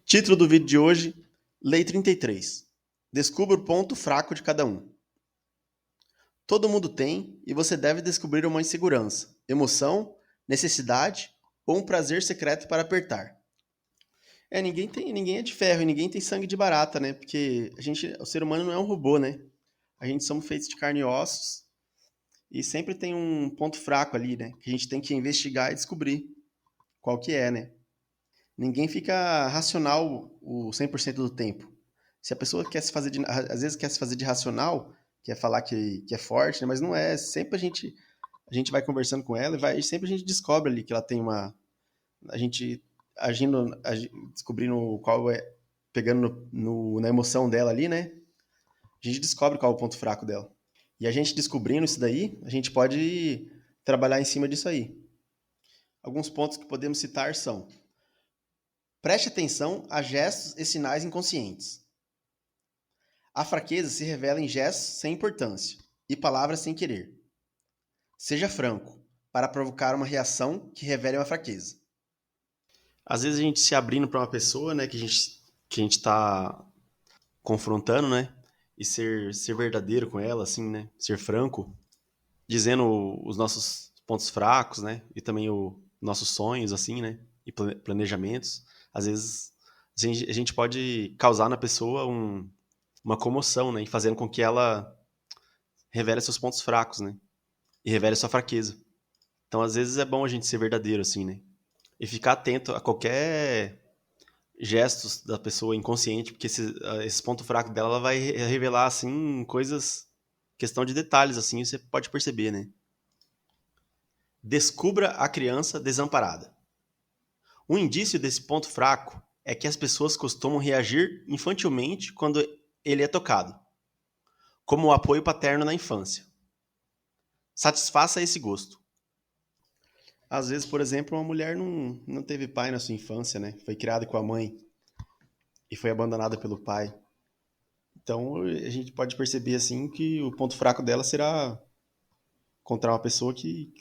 Título do vídeo de hoje: Lei 33. Descubra o ponto fraco de cada um. Todo mundo tem e você deve descobrir uma insegurança, emoção, necessidade ou um prazer secreto para apertar. Ninguém é de ferro e ninguém tem sangue de barata, né? Porque o ser humano não é um robô, né? A gente somos feitos de carne e ossos e sempre tem um ponto fraco ali, né? Que a gente tem que investigar e descobrir qual que é, né? Ninguém fica racional o 100% do tempo. Se a pessoa quer se fazer de, às vezes quer se fazer de racional, quer falar que é forte, né? Mas não é. Sempre a gente vai conversando com ela e sempre a gente descobre ali que ela tem uma, a gente descobrindo qual é, pegando na emoção dela ali, né? A gente descobre qual é o ponto fraco dela. E a gente descobrindo isso daí, a gente pode trabalhar em cima disso aí. Alguns pontos que podemos citar são: preste atenção a gestos e sinais inconscientes. A fraqueza se revela em gestos sem importância e palavras sem querer. Seja franco, para provocar uma reação que revele uma fraqueza. Às vezes a gente se abrindo para uma pessoa, né, que a gente tá confrontando, né, e ser verdadeiro com ela, assim, né, ser franco, dizendo os nossos pontos fracos, né, e também os nossos sonhos, assim, né, e planejamentos. Às vezes a gente pode causar na pessoa uma comoção, né, e fazendo com que ela revele seus pontos fracos, né, e revele sua fraqueza. Então, às vezes é bom a gente ser verdadeiro, assim, né, e ficar atento a qualquer gestos da pessoa inconsciente, porque esse ponto fraco dela, ela vai revelar, assim, coisas, questão de detalhes, assim, você pode perceber, né. Descubra a criança desamparada. Um indício desse ponto fraco é que as pessoas costumam reagir infantilmente quando ele é tocado, como o apoio paterno na infância. Satisfaça esse gosto. Às vezes, por exemplo, uma mulher não teve pai na sua infância, né? Foi criada com a mãe e foi abandonada pelo pai. Então, a gente pode perceber, assim, que o ponto fraco dela será encontrar uma pessoa que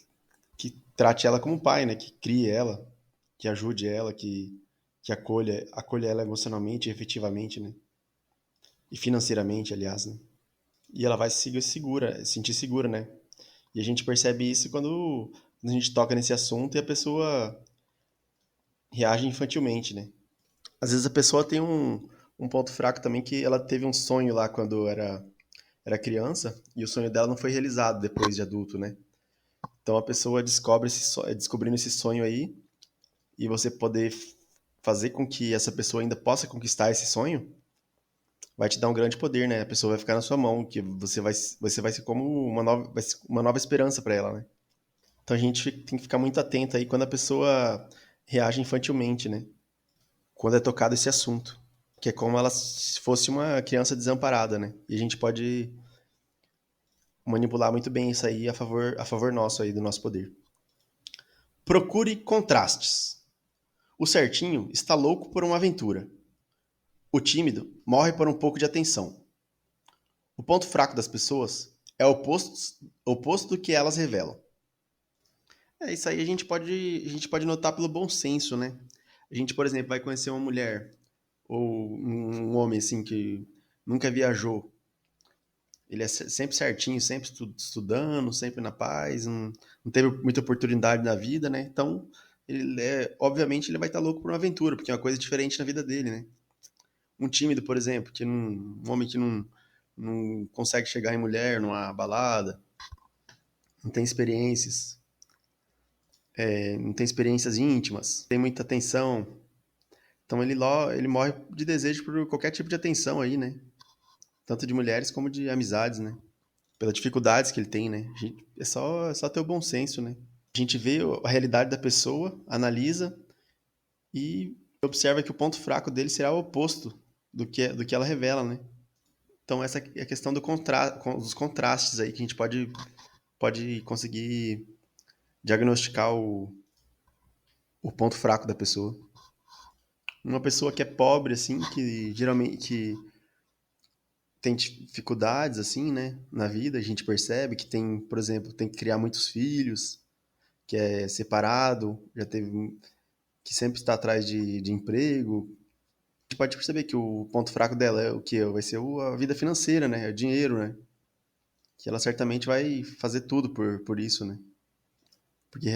trate ela como pai, né? Que crie ela, que ajude ela, que acolha ela emocionalmente e efetivamente, né? E financeiramente, aliás, né? E ela vai se sentir segura, né? E a gente percebe isso quando a gente toca nesse assunto e a pessoa reage infantilmente, né? Às vezes a pessoa tem um ponto fraco também, que ela teve um sonho lá quando era criança e o sonho dela não foi realizado depois de adulto, né? Então a pessoa descobrindo esse sonho aí, e você poder fazer com que essa pessoa ainda possa conquistar esse sonho, vai te dar um grande poder, né? A pessoa vai ficar na sua mão, que você vai ser como uma nova esperança para ela, né? Então a gente tem que ficar muito atento aí quando a pessoa reage infantilmente, né? Quando é tocado esse assunto, que é como ela se fosse uma criança desamparada, né? E a gente pode manipular muito bem isso aí a favor nosso aí, do nosso poder. Procure contrastes. O certinho está louco por uma aventura. O tímido morre por um pouco de atenção. O ponto fraco das pessoas é oposto do que elas revelam. Isso aí a gente pode notar pelo bom senso, né? A gente, por exemplo, vai conhecer uma mulher ou um homem assim que nunca viajou. Ele é sempre certinho, sempre estudando, sempre na paz, não teve muita oportunidade na vida, né? Então, obviamente ele vai estar louco por uma aventura, porque é uma coisa diferente na vida dele, né? Um tímido, por exemplo, um homem que não consegue chegar em mulher numa balada, não tem experiências, não tem experiências íntimas, tem muita atenção. Então ele morre de desejo por qualquer tipo de atenção aí, né? Tanto de mulheres como de amizades, né? Pelas dificuldades que ele tem, né? É só ter o bom senso, né? A gente vê a realidade da pessoa, analisa e observa que o ponto fraco dele será o oposto do que ela revela, né? Então essa é a questão dos contrastes aí que a gente pode conseguir diagnosticar o ponto fraco da pessoa. Uma pessoa que é pobre, assim, que geralmente tem dificuldades, assim, né, na vida, a gente percebe que tem, por exemplo, tem que criar muitos filhos, que é separado, que sempre está atrás de emprego, gente pode perceber que o ponto fraco dela é o que? Vai ser a vida financeira, né? É o dinheiro, né? Que ela certamente vai fazer tudo por isso, né? Porque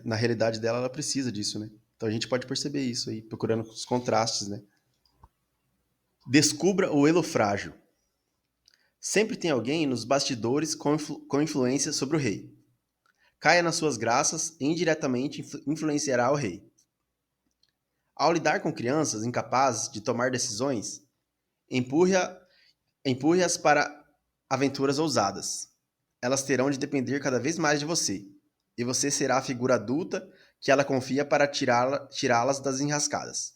na realidade dela ela precisa disso, né? Então a gente pode perceber isso aí, procurando os contrastes, né? Descubra o elo frágil. Sempre tem alguém nos bastidores com influência sobre o rei. Caia nas suas graças e indiretamente influenciará o rei. Ao lidar com crianças incapazes de tomar decisões, empurre-a- empurre-as para aventuras ousadas. Elas terão de depender cada vez mais de você, e você será a figura adulta que ela confia para tirá-las das enrascadas.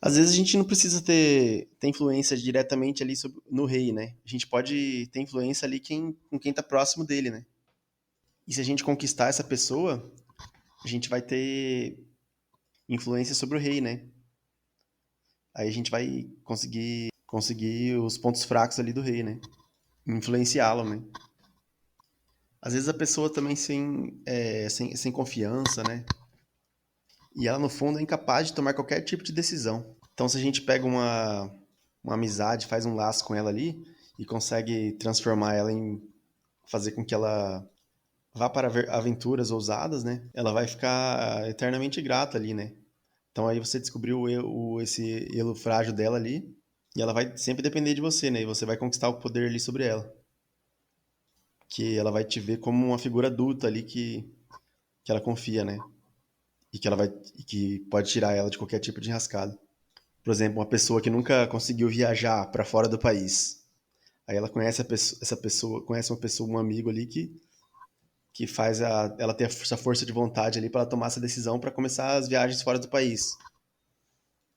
Às vezes a gente não precisa ter influência diretamente ali no rei, né? A gente pode ter influência ali com quem tá próximo dele, né? E se a gente conquistar essa pessoa, a gente vai ter influência sobre o rei, né? Aí a gente vai conseguir os pontos fracos ali do rei, né? Influenciá-lo, né? Às vezes a pessoa também sem confiança, né? E ela, no fundo, é incapaz de tomar qualquer tipo de decisão. Então, se a gente pega uma amizade, faz um laço com ela ali e consegue transformar ela em fazer com que ela vá para aventuras ousadas, né? Ela vai ficar eternamente grata ali, né? Então aí você descobriu esse elo frágil dela ali e ela vai sempre depender de você, né? E você vai conquistar o poder ali sobre ela. Que ela vai te ver como uma figura adulta ali que ela confia, né? E que pode tirar ela de qualquer tipo de enrascada. Por exemplo, uma pessoa que nunca conseguiu viajar para fora do país. Aí ela conhece essa pessoa, conhece uma pessoa, um amigo ali que faz ela ter essa força de vontade ali para ela tomar essa decisão para começar as viagens fora do país.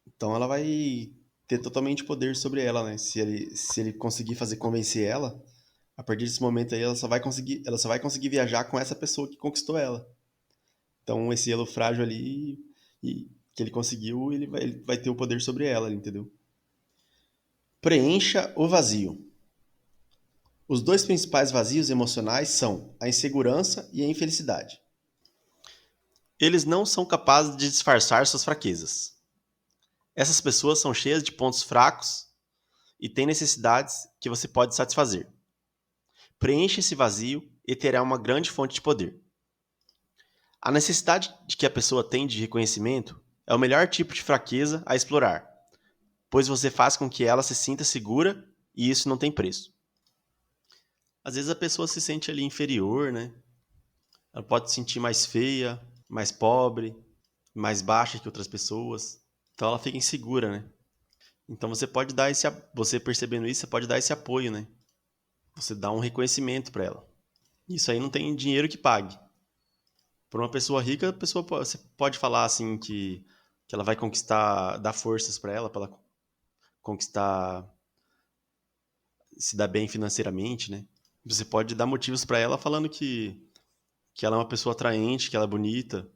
Então ela vai ter totalmente poder sobre ela, né? Se ele conseguir fazer convencer ela, a partir desse momento aí ela só vai conseguir viajar com essa pessoa que conquistou ela. Então esse elo frágil ali que ele conseguiu, ele vai ter o poder sobre ela, entendeu? Preencha o vazio. Os dois principais vazios emocionais são a insegurança e a infelicidade. Eles não são capazes de disfarçar suas fraquezas. Essas pessoas são cheias de pontos fracos e têm necessidades que você pode satisfazer. Preencha esse vazio e terá uma grande fonte de poder. A necessidade de que a pessoa tem de reconhecimento é o melhor tipo de fraqueza a explorar, pois você faz com que ela se sinta segura e isso não tem preço. Às vezes a pessoa se sente ali inferior, né? Ela pode se sentir mais feia, mais pobre, mais baixa que outras pessoas. Então ela fica insegura, né? Então você percebendo isso, você pode dar esse apoio, né? Você dá um reconhecimento para ela. Isso aí não tem dinheiro que pague. Por uma pessoa rica, você pode falar assim que ela vai conquistar, dar forças para ela conquistar, se dar bem financeiramente, né? Você pode dar motivos para ela falando que ela é uma pessoa atraente, que ela é bonita,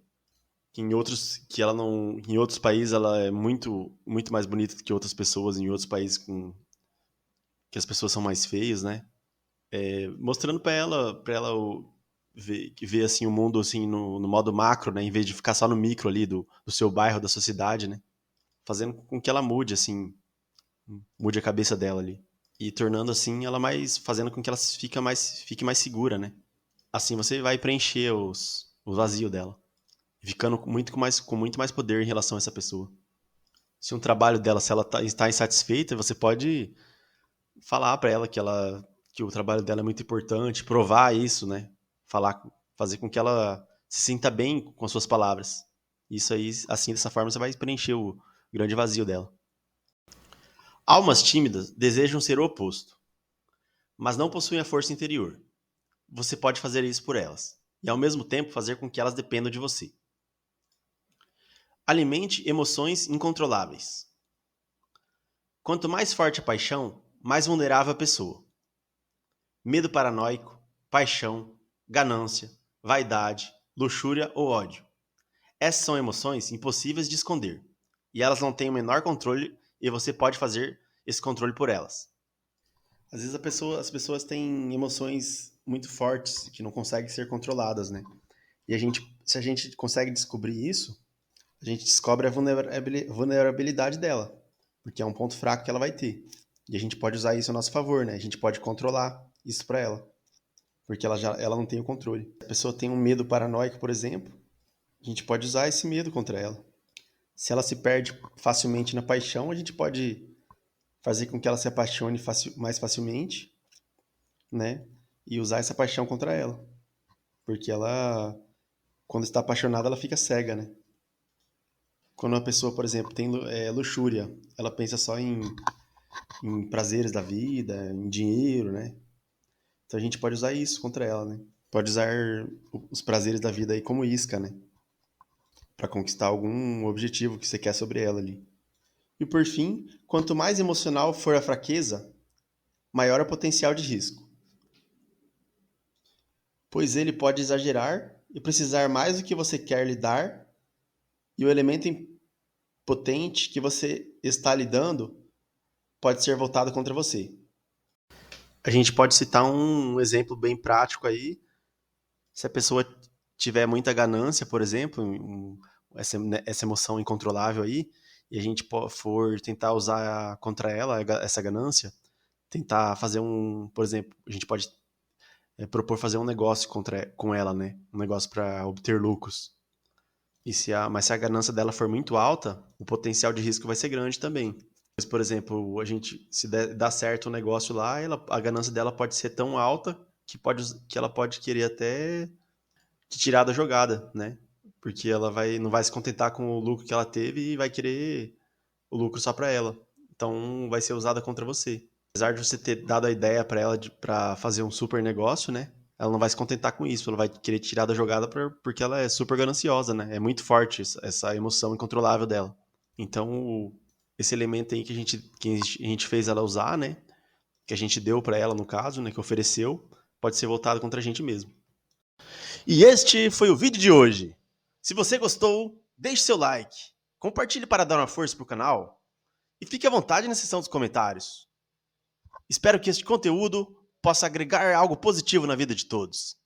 que ela não, em outros países ela é muito muito mais bonita do que outras pessoas em outros países que as pessoas são mais feias, né? Mostrando para ela ver assim o mundo assim no modo macro, né, em vez de ficar só no micro ali do seu bairro, da sua cidade, né? Fazendo com que ela mude assim, mude a cabeça dela ali e tornando assim ela mais, fazendo com que ela fique mais segura, né? Assim você vai preencher o vazio dela, ficando com muito mais poder em relação a essa pessoa. Se um trabalho dela, se ela está insatisfeita, você pode falar para ela que o trabalho dela é muito importante, provar isso, né? Falar, fazer com que ela se sinta bem com as suas palavras. Isso aí, assim, dessa forma, você vai preencher o grande vazio dela. Almas tímidas desejam ser o oposto, mas não possuem a força interior. Você pode fazer isso por elas, e ao mesmo tempo fazer com que elas dependam de você. Alimente emoções incontroláveis. Quanto mais forte a paixão, mais vulnerável a pessoa. Medo paranoico, paixão, ganância, vaidade, luxúria ou ódio. Essas são emoções impossíveis de esconder, e elas não têm o menor controle e você pode fazer esse controle por elas. Às vezes as pessoas têm emoções muito fortes que não conseguem ser controladas, né? E se a gente consegue descobrir isso, a gente descobre a vulnerabilidade dela, porque é um ponto fraco que ela vai ter. E a gente pode usar isso a nosso favor, né? A gente pode controlar isso para ela, porque ela não tem o controle. Se a pessoa tem um medo paranoico, por exemplo, a gente pode usar esse medo contra ela. Se ela se perde facilmente na paixão, a gente pode fazer com que ela se apaixone mais facilmente, né? E usar essa paixão contra ela. Porque ela, quando está apaixonada, ela fica cega, né? Quando uma pessoa, por exemplo, tem luxúria, ela pensa só em prazeres da vida, em dinheiro, né? Então a gente pode usar isso contra ela, né? Pode usar os prazeres da vida aí como isca, né? Para conquistar algum objetivo que você quer sobre ela ali. E por fim, quanto mais emocional for a fraqueza, maior é o potencial de risco, pois ele pode exagerar e precisar mais do que você quer lhe dar, e o elemento impotente que você está lidando pode ser voltado contra você. A gente pode citar um exemplo bem prático aí. Se a pessoa tiver muita ganância, por exemplo, essa emoção incontrolável aí, e a gente for tentar usar contra ela essa ganância, tentar fazer por exemplo, a gente pode propor fazer um negócio com ela, né? Um negócio para obter lucros. Mas se a ganância dela for muito alta, o potencial de risco vai ser grande também. Mas, por exemplo, se dar certo o negócio lá, a ganância dela pode ser tão alta que ela pode querer até te tirar da jogada, né? Porque ela não vai se contentar com o lucro que ela teve e vai querer o lucro só para ela. Então vai ser usada contra você. Apesar de você ter dado a ideia para ela para fazer um super negócio, né? Ela não vai se contentar com isso, ela vai querer tirar da jogada porque ela é super gananciosa, né? É muito forte essa emoção incontrolável dela. Então, esse elemento aí que a gente fez ela usar, né? Que a gente deu para ela, no caso, né? Que ofereceu, pode ser voltado contra a gente mesmo. E este foi o vídeo de hoje. Se você gostou, deixe seu like, compartilhe para dar uma força pro canal e fique à vontade na seção dos comentários. Espero que este conteúdo possa agregar algo positivo na vida de todos.